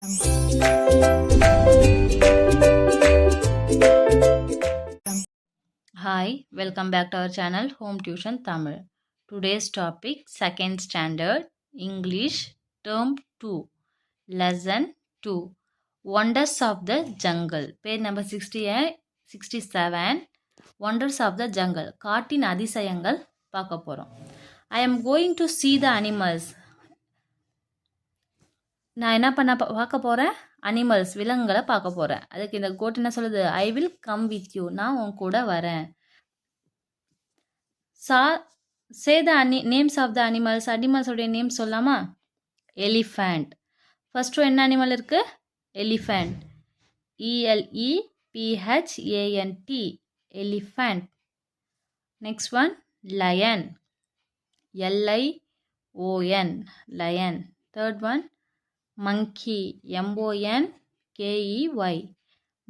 Hi, welcome back to our channel Home Tuition Tamil. Today's topic second standard English term 2 lesson 2 Wonders of the Jungle. Page number 67 Wonders of the Jungle. காட்டின் அதிசயங்கள் பார்க்க போறோம். I am going to see the animals. நான் என்ன பார்க்க போகிறேன், animals விலங்குகளை பார்க்க போகிறேன். அதுக்கு இந்த கோட் என்ன சொல்லுது, I will come with you, நான் உன் கூட வரேன். Say the names of the animals, அனிமல்ஸோடைய நேம்ஸ் சொல்லாமா? எலிஃபண்ட். ஃபர்ஸ்ட்டு என்ன அனிமல் இருக்குது? Elephant. ELEPHANT elephant. Next one lion. LION lion. Third one monkey. MONKEY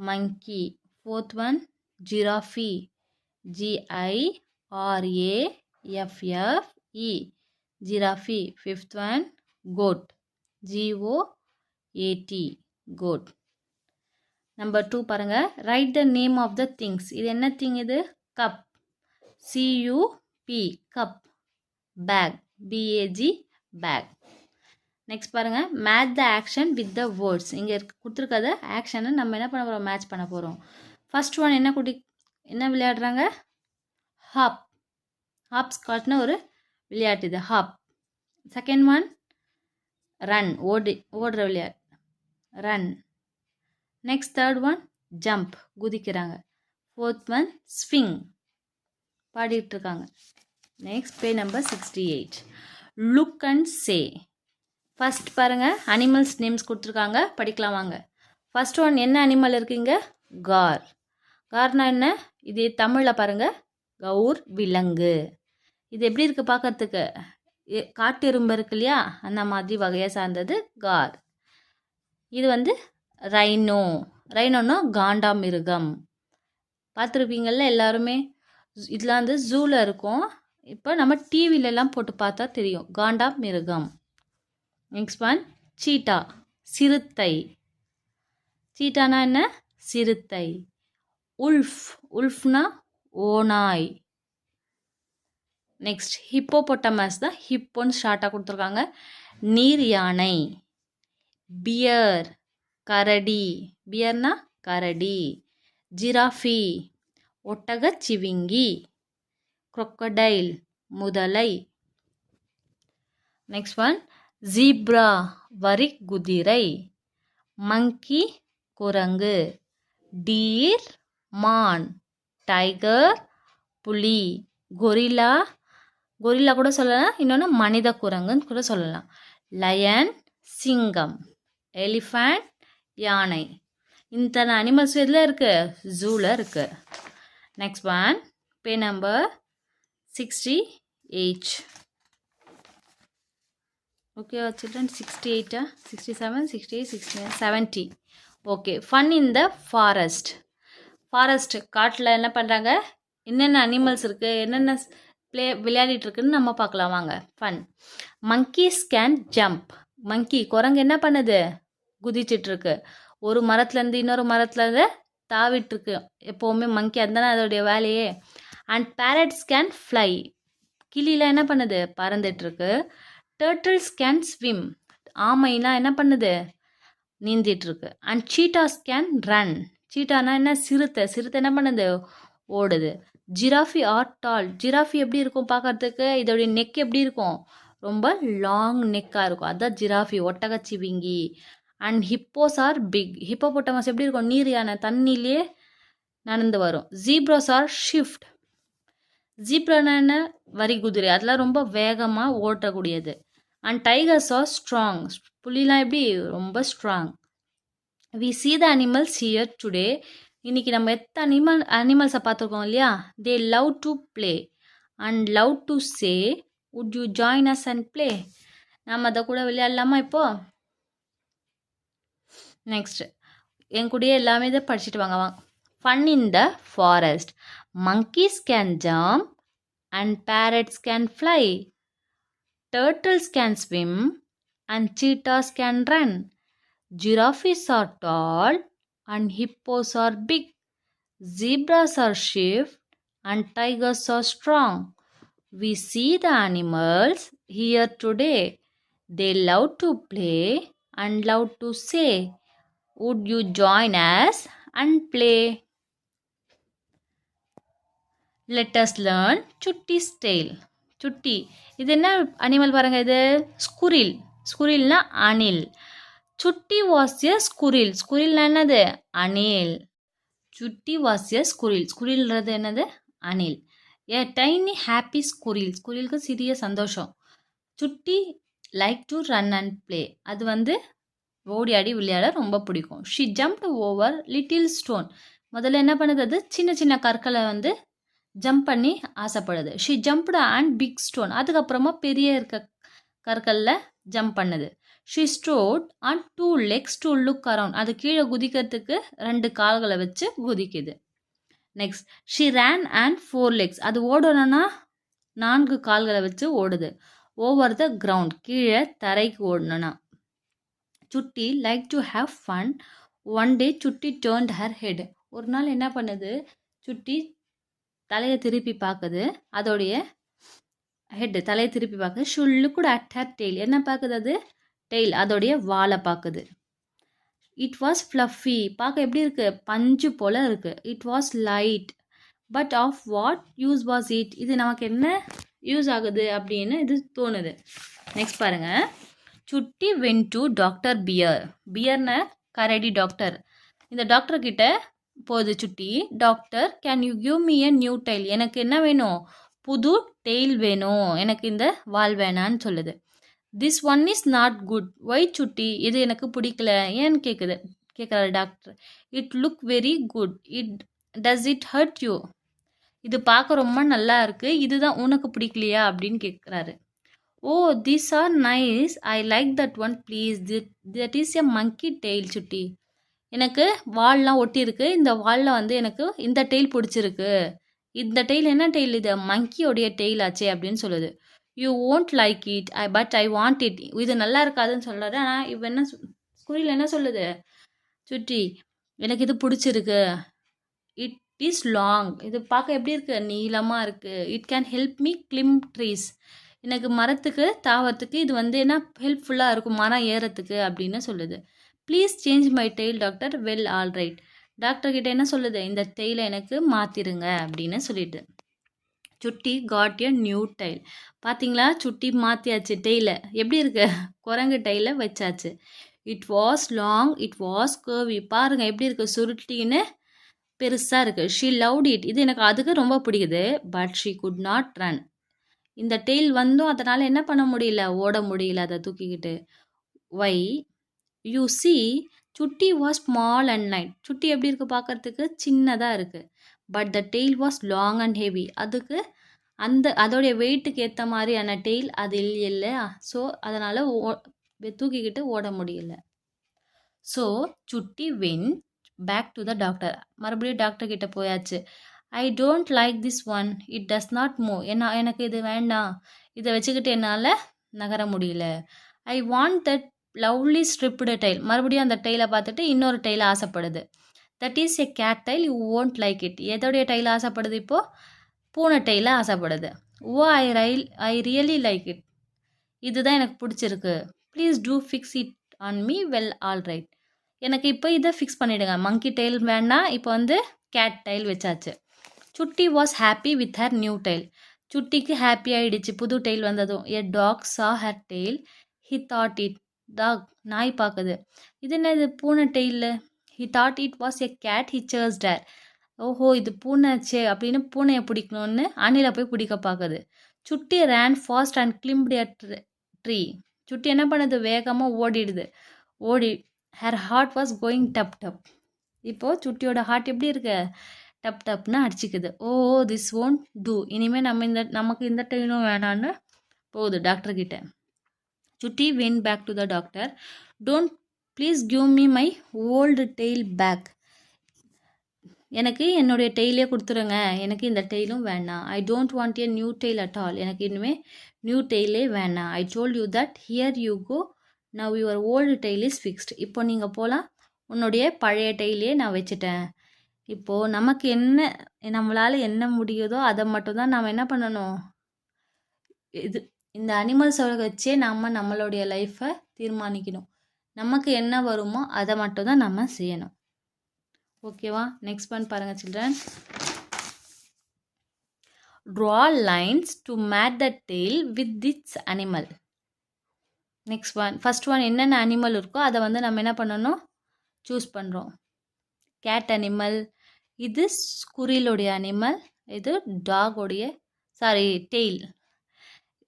monkey. Fourth one giraffe. GIRAFFE giraffe. Fifth one goat. GOAT goat. Number 2 பாருங்க, write the name of the things. இது என்ன thing இது? cup. CUP cup. bag. BAG bag. Next பாருங்கள், match the action with the words. இங்கே கொடுத்துருக்காத ஆக்ஷனை நம்ம என்ன பண்ண போகிறோம், மேட்ச் பண்ண போகிறோம். ஃபர்ஸ்ட் ஒன் என்ன விளையாடுறாங்க? ஹாப். ஹாப்ஸ் காட்டின ஒரு விளையாட்டு இது, ஹாப். செகண்ட் ஒன் ரன், ஓடுற விளையாட்டு, run. Next third one jump, குதிக்கிறாங்க. ஃபோர்த் ஒன் ஸ்விங், பாடிட்டு இருக்காங்க. Next page number 68 look and say. First பாருங்கள், அனிமல்ஸ் நேம்ஸ் கொடுத்துருக்காங்க, படிக்கலாம் வாங்க. ஃபர்ஸ்ட் ஒன் என்ன அனிமல் இருக்குங்க? கார். கார்னா என்ன? இது தமிழில் பாருங்கள், கவுர் விலங்கு. இது எப்படி இருக்குது பார்க்கறதுக்கு? காட்டு எறும்பு இருக்கு இல்லையா, அந்த மாதிரி வகையை சார்ந்தது கார். இது ரைனோ. ரைனோன்னா காண்டாமிருகம். பார்த்துருப்பீங்கள்ல எல்லாருமே, இதெல்லாம் ஜூவில் இருக்கும். இப்போ நம்ம டிவிலெலாம் போட்டு பார்த்தா தெரியும், காண்டாமிருகம். நெக்ஸ்ட் ஒன் சீட்டா, சிறுத்தை. சீட்டானா என்ன? சிறுத்தை. உல்ஃப். உல்ஃப்னா ஓநாய். நெக்ஸ்ட் ஹிப்போபொட்டமஸ் தான், ஹிப்போன்னு ஷார்ட்டாக கொடுத்துருக்காங்க. நீர் யானை. பியர், கரடி. பியர்னா கரடி. ஜிராஃபி, ஒட்டகச்சிவிங்கி. crocodile, முதலை. நெக்ஸ்ட் ஒன் ஜீப்ரா, வரி குதிரை. மங்கி, குரங்கு. டீர், மான். டைகர், புலி. கொரில்லா, கொரில்லா கூட சொல்லலாம், இன்னொன்று மனித குரங்குன்னு கூட சொல்லலாம். லயன், சிங்கம். எலிஃபண்ட், யானை. இத்தனை அனிமல்ஸ் எதில் இருக்குது? ஜூவில் இருக்குது. Next one page number 68. Okay, children, 68, 67, 68, 69, 70. Okay, fun in the forest. Forest, காட்டில் என்ன பண்ணுறாங்க, என்னென்ன அனிமல்ஸ் இருக்குது, என்னென்ன விளையாடிட்டு இருக்குன்னு நம்ம பார்க்கலாம் வாங்க. ஃபன். monkeys can jump. மங்கி, குரங்கு என்ன பண்ணுது? குதிச்சிட்ருக்கு. ஒரு மரத்துலேருந்து இன்னொரு மரத்துலேருந்து தாவிட்டுருக்கு. எப்போவுமே மங்கி அதுதானே அதோடைய வேலையே. And parrots can fly. கிளியில் என்ன பண்ணுது? பறந்துட்டுருக்கு. turtles can swim. ஆமைலாம் என்ன பண்ணுது? நீந்திட்டுருக்கு. And cheetahs can run. சீட்டானா என்ன? சிறுத்தை. சிறுத்தை என்ன பண்ணுது? ஓடுது. ஜிராஃபி ஆர் டால். ஜிராஃபி எப்படி இருக்கும் பார்க்கறதுக்கு? இதோடைய நெக் எப்படி இருக்கும்? ரொம்ப லாங் நெக்காக இருக்கும், அதுதான் ஜிராஃபி, ஒட்டகச்சிவிங்கி. And hippos are big. Hippopotamus எப்படி இருக்கும்? நீர் யானை, தண்ணியிலே நடந்து வரும். Zebras R shift. ஜீப்ரானா என்ன? வரி குதிரை, அதெல்லாம் ரொம்ப வேகமாக ஓட்டக்கூடியது. And tigers are strong. புலிலாம் எப்படி? ரொம்ப strong. We see the animals here today. இன்றைக்கி நம்ம அனிமல்ஸை பார்த்துருக்கோம் இல்லையா? They love to play and love to say would you join us and play. நம்ம அதை கூட விளையாடலாமா இப்போது? நெக்ஸ்ட் என் கூடயே எல்லாமே இதை படிச்சுட்டு வாங்க. Fun in the forest. monkeys can jump and parrots can fly. Turtles can swim and cheetahs can run. Giraffes are tall and hippos are big. Zebras are swift and tigers are strong. We see the animals here today. They love to play and love to say, would you join us and play? Let us learn Chutti's tale. சுட்டி இது என்ன animal பாருங்க இது squirrel ஸ்குரில்னா அணில் சுட்டி was a squirrel ஸ்குரில்னா என்னது அணில் சுட்டி was a squirrel ஸ்குரில்ன்றது என்னது அணில் ஏ tiny happy squirrel ஸ்குரிலுக்கு சிறிய சந்தோஷம் சுட்டி like to run and play அது வந்து ஓடி ஆடி விளையாட ரொம்ப பிடிக்கும் she jumped over little stone முதல்ல என்ன பண்ணுது அது சின்ன சின்ன கற்களை வந்து ஜம்ப் பண்ணி ஆசைப்படுது she jumped and big stone அதுக்கப்புறமா பெரிய இருக்க கற்களில் ஜம்ப் பண்ணுது she stood and 2 legs to look around அது கீழே குதிக்கிறதுக்கு 2 கால்களை வச்சு குதிக்குது next she ran and 4 legs அது ஓடணும்னா 4 கால்களை வச்சு ஓடுது ஓவர் த கிரவுண்ட் கீழே தரைக்கு ஓடணும்னா சுட்டி like to have fun one day சுட்டி டேர்ன்ட் ஹர் ஹெட் ஒரு நாள் என்ன பண்ணுது சுட்டி தலையை திருப்பி பார்க்குது அதோடைய ஹெட் தலையை திருப்பி பார்க்குது shall looked at her tail என்ன பார்க்குது அது டெய்ல் அதோடைய வாலை பார்க்குது இட் வாஸ் ஃப்ளஃபி பார்க்க எப்படி இருக்குது பஞ்சு போல் இருக்குது it was light but of what use was it இது நமக்கு என்ன யூஸ் ஆகுது அப்படின்னு இது தோணுது நெக்ஸ்ட் பாருங்கள் சுட்டி வென் டு டாக்டர் பியர்னு கரடி டாக்டர் இந்த டாக்டர் கிட்ட போகுது சுட்டி doctor can you give me a new tail எனக்கு என்ன வேணும் புது டெய்ல் வேணும் எனக்கு இந்த வால் வேணான்னு சொல்லுது this one is not good why Chutti இது எனக்கு பிடிக்கல ஏன்னு கேட்குறாரு doctor it look very good does it hurt you இது பார்க்க ரொம்ப நல்லா இருக்குது இதுதான் உனக்கு பிடிக்கலையா அப்படின்னு கேட்குறாரு oh this are nice I like that one please that is a monkey tail சுட்டி எனக்கு வால்லாம் ஒட்டியிருக்கு இந்த வாலில் வந்து எனக்கு இந்த டெய்ல் பிடிச்சிருக்கு இந்த டெய்ல் என்ன டெய்ல் இது மங்கியோடைய டெய்ல் ஆச்சே அப்படின்னு சொல்லுது you won't like it but I want it இது நல்லா இருக்காதுன்னு சொல்கிறாரு ஆனால் இப்போ என்ன ஸ்கூலில் என்ன சொல்லுது சுட்டி எனக்கு இது பிடிச்சிருக்கு இட் இஸ் லாங் இது பார்க்க எப்படி இருக்குது நீளமாக இருக்குது it can help me climb trees எனக்கு மரத்துக்கு தாவறதுக்கு இது வந்து என்ன ஹெல்ப்ஃபுல்லாக இருக்கும் மரம் ஏறத்துக்கு அப்படின்னு சொல்லுது please change my tail doctor well all right doctor கிட்ட என்ன சொல்லுது இந்த டெய்லை எனக்கு மாற்றிடுங்க அப்படின்னு சொல்லிட்டு சுட்டி காட் எ நியூ டெய்ல் பார்த்தீங்களா சுட்டி மாற்றியாச்சு டெய்லை எப்படி இருக்கு குரங்கு டெய்லை வச்சாச்சு it was long it was curvy பாருங்கள் எப்படி இருக்குது சுருட்டின்னு பெருசாக இருக்குது ஷீ லவ்ட் இட் இது எனக்கு அதுக்கு ரொம்ப பிடிக்குது but she could not run இந்த டெய்ல் வந்தும் அதனால் என்ன பண்ண முடியல ஓட முடியல அதை தூக்கிக்கிட்டு வை யூ சி சுட்டி வாஸ் ஸ்மால் அண்ட் லைட் சுட்டி எப்படி இருக்குது பார்க்குறதுக்கு சின்னதாக இருக்குது but the tail was long and heavy அதுக்கு அதோடைய வெயிட்டுக்கு ஏற்ற மாதிரியான டெய்ல் அது இல்லை ஸோ அதனால் தூக்கிக்கிட்டு ஓட முடியல so Chutti went back to the doctor மறுபடியும் டாக்டர் கிட்ட போயாச்சு I don't like this one it does not move எனக்கு இது வேண்டாம் இதை வச்சுக்கிட்டு என்னால் நகர முடியல I want that lovely striped tail மறுபடியும் அந்த டெய்லை பார்த்துட்டு இன்னொரு டெய்ல் ஆசைப்படுது that is a cat tail you won't like it எதோடைய டெய்ல் ஆசைப்படுது இப்போது பூனை டெய்ல ஆசைப்படுது oh I really like it இதுதான் எனக்கு பிடிச்சிருக்கு please do fix it on me well all right எனக்கு இப்போ இதை ஃபிக்ஸ் பண்ணிவிடுங்க மங்கி டெய்ல் வேண்டாம் இப்போ வந்து கேட் டெய்ல் வச்சாச்சு Chutti was happy with her new tail சுட்டிக்கு ஹாப்பி ஆகிடுச்சு புது டெய்ல் வந்ததும் a dog saw her tail he thought it dog நாய் பார்க்குது இது என்னது பூனை tail he thought it was a cat he chased her ஓஹோ இது பூனைச்சே அப்படின்னு பூனையை பிடிக்கணும்னு அணிலை போய் பிடிக்க பார்க்குது Chutti ran fast and climbed a tree Chutti என்ன பண்ணுது வேகமாக ஓடி her heart was going dub dub இப்போது சுட்டியோட ஹார்ட் எப்படி இருக்கு டப் டப்னு அடிச்சிக்குது ஓ திஸ் ஓன்ட் டூ இனிமேல் நமக்கு இந்த டெய்லும் வேணான்னு போகுது டாக்டர்கிட்ட Chutti went back to the doctor don't please give me my old tail back எனக்கு என்னுடைய டெய்லே கொடுத்துருங்க எனக்கு இந்த டெய்லும் வேணாம் I don't want a new tail at all எனக்கு இனிமேல் நியூ டெய்லே வேணாம் I told you that here you go now your old tail is fixed. இப்போ நீங்கள் போகலாம். உன்னுடைய பழைய டெய்லியே நான் வச்சுட்டேன். இப்போது நமக்கு என்ன நம்மளால் என்ன முடியுதோ அதை மட்டும்தான் நாம் என்ன பண்ணணும். இது இந்த அனிமல்ஸோட வச்சே நம்ம நம்மளுடைய லைஃப்பை தீர்மானிக்கணும். நமக்கு என்ன வருமோ அதை மட்டும் தான் நம்ம செய்யணும். ஓகேவா? நெக்ஸ்ட் ஒன் பாருங்கள் children. Draw lines to match the tail with its animal. Next one, first one என்னென்ன அனிமல் இருக்கோ அதை வந்து நம்ம என்ன பண்ணணும், சூஸ் பண்ணுறோம். கேட் அனிமல், இது ஸ்குரிலுடைய அனிமல், இது டாகோடைய டெய்ல்.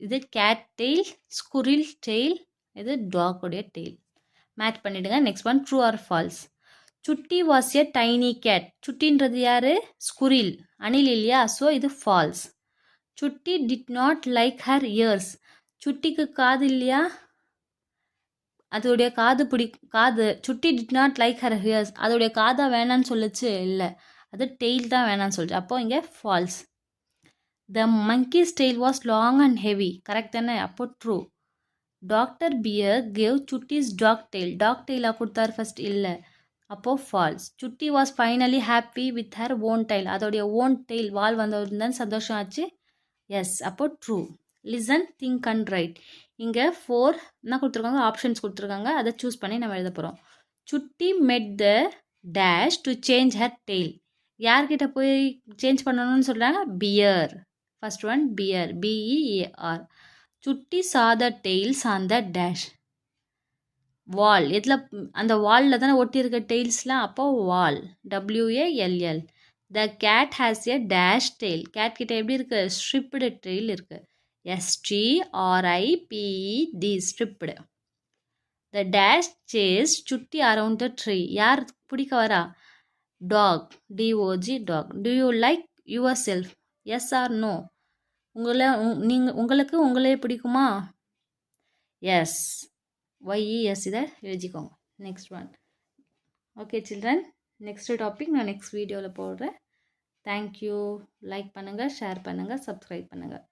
இது கேட் டெய்ல், ஸ்குரில் டெய்ல், இது டாகோடைய டெய்ல். மேட்ச் பண்ணிவிடுங்க. Next one, true or false. Chutti was a tiny cat. சுட்டின்றது யார்? ஸ்குரில், அணில் இல்லையா? ஸோ இது false. Chutti did not like her ears. சுட்டிக்கு காது இல்லையா? அதோடைய காது Chutti did not like her ears. அதோடைய காதை வேணான்னு சொல்லிச்சு இல்லை, அது டெய்ல் தான் வேணான்னு சொல்லிச்சு. அப்போ இங்கே false. The monkey's tail was long and heavy. Correct தானே? அப்போ true. Doctor bear gave Chutti's dog tail. Dog டெய்லாக கொடுத்தாரு ஃபர்ஸ்ட், இல்லை, அப்போது false. Chutti was finally happy with her own tail. அதோடைய ஓன் டெய்ல் வால் வந்ததுன்னு சந்தோஷம் ஆச்சு. எஸ், அப்போ true. Listen, think and write. இங்கே 4 என்ன கொடுத்துருக்காங்க, ஆப்ஷன்ஸ் கொடுத்துருக்காங்க. அதை சூஸ் பண்ணி நம்ம எழுத போகிறோம். Chutti met the dash to change her tail. யார்கிட்ட போய் சேஞ்ச் பண்ணணும்னு சொல்கிறாங்க? Bear. First one bear, BEAR. Chutti saw the tails on the dash. Wall, எதில்? அந்த வாலில் தானே ஒட்டி இருக்க டெய்ல்ஸ்லாம். அப்போ wall, WALL. The cat has a dash tail. Cat கிட்ட எப்படி இருக்கு? ஸ்ட்ரிப்டு டெய்ல் இருக்கு. STRIPED, striped. The dash chases Chutti around the tree. யார் பிடிக்க வரா? Dog, DOG, dog. Do you like your self? Yes or no? உங்களுக்கு உங்களே பிடிக்குமா? எஸ், YES இதை எழுதிக்கோங்க. Next one. Okay children, next topic நான் நெக்ஸ்ட் வீடியோவில் போடுறேன். தேங்க்யூ. லைக் பண்ணுங்கள், ஷேர் பண்ணுங்கள், சப்ஸ்கிரைப் பண்ணுங்கள்.